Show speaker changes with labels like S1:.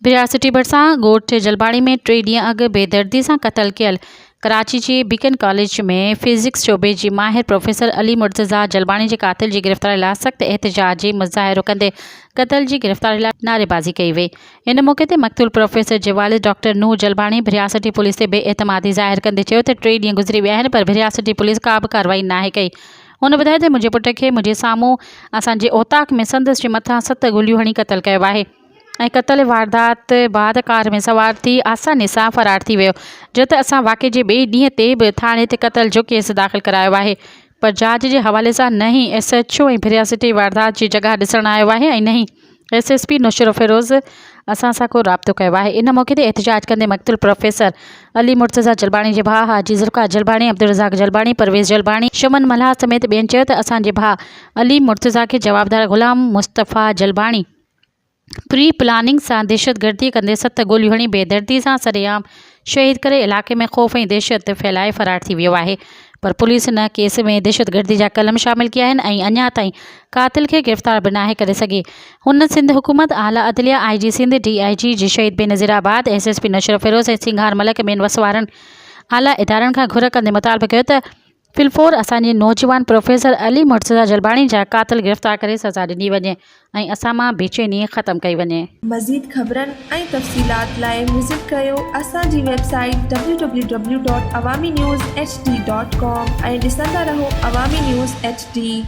S1: बिरासिटी भरिसां ॻोठ जलबाणी में 3 ॾींहं अॻु बेदर्दी सां क़तल कयल कराची जे बीकन कॉलेज में फिज़िक्स शोबे जी माहिर प्रोफेसर अली मुर्तज़ा जलबाणी जे क़ातिल जी गिरफ़्तारी लाइ सख़्त एहतिजाजी मुज़ाहिरो कंदे क़तल जी गिरफ़्तारी लाइ नारेबाज़ी कई वई। इन मौक़े ते मक़तूल प्रोफेसर जे वालिद डॉक्टर नूर जलबाणी बिरासिटी पुलिस ते बेएतमादी ज़ाहिर कंदे चयो त 3 ॾींहं गुज़री विया आहिनि पर बिरासिटी पुलिस का बि कार्रवाई नाहे कई। हुन ॿुधायो त मुंहिंजे पुट खे मुंहिंजे साम्हूं असांजे ओताक में संदसि जे मथां 7 गोलियूं हणी क़तल कयो आहे ऐं क़तल वारदात बाद कार में सवार थी आसानी सां फ़रार थी वियो, जो त असां वाक़े जे ॿिए ॾींहं ते बि थाणे ते क़तल जो केस दाख़िल करायो आहे, पर जांच जे हवाले सां न ई SHO ऐं बिरासिटी वारदात जी जॻह ॾिसणु आयो आहे ऐं न ई SSP नुशर फ़िरोज़ असां सां को राब्तो कयो आहे। इन मौक़े ते एहतिजाज कंदे मक़तूल प्रोफेसर अली मुर्तज़ा जलबाणी जे भाउ हाजी ज़ुल्फ़िकार जलबाणी, अब्दुल रज़ाक जलबाणी, परवेज़ जलबाणी, शुमन मल्हार समेत ॿियनि चयो त असांजे भाउ अली मुर्तज़ा खे जवाबदार ग़ुलाम मुस्तफ़ा जलबाणी प्री प्लानिंग सां दहशतगर्दी कंदे 7 गोलियूं हणी बेदर्दी सां सरेआम शहीद करे इलाइक़े में ख़ौफ़ ऐं दहशत फैलाए फ़रार थी वियो आहे, पर पुलिस न केस में दहशतगर्दी जा कलम शामिल कया आहिनि ऐं अञा ताईं क़ातिल खे गिरफ़्तार बि नाहे करे सघी। हुन सिंध हुकूमत, आला अदलिया, IG सिंध, DIG जी शहीद बेनज़ीराबाद, SSP नुशर फ़िरोज़ ऐं सिंघार मलक ॿियनि वसवारनि आला इदारनि खां घुर कंदे मुतालबो कयो त फिलफोर असांजे नौजवान प्रोफेसर अली मुर्तज़ा जलबाणी जा क़ातिल गिरफ़्तार करे सज़ा ॾिनी वञे ऐं असां मां बेचैनी ख़तमु कई वञे।
S2: मज़ीद ख़बरनि ऐं तफ़सीलात लाइ विज़िट कयो असांजी वेबसाइट www.awamiNewsHD.com ऐं ॾिसंदा रहो अवामी न्यूज़ HD।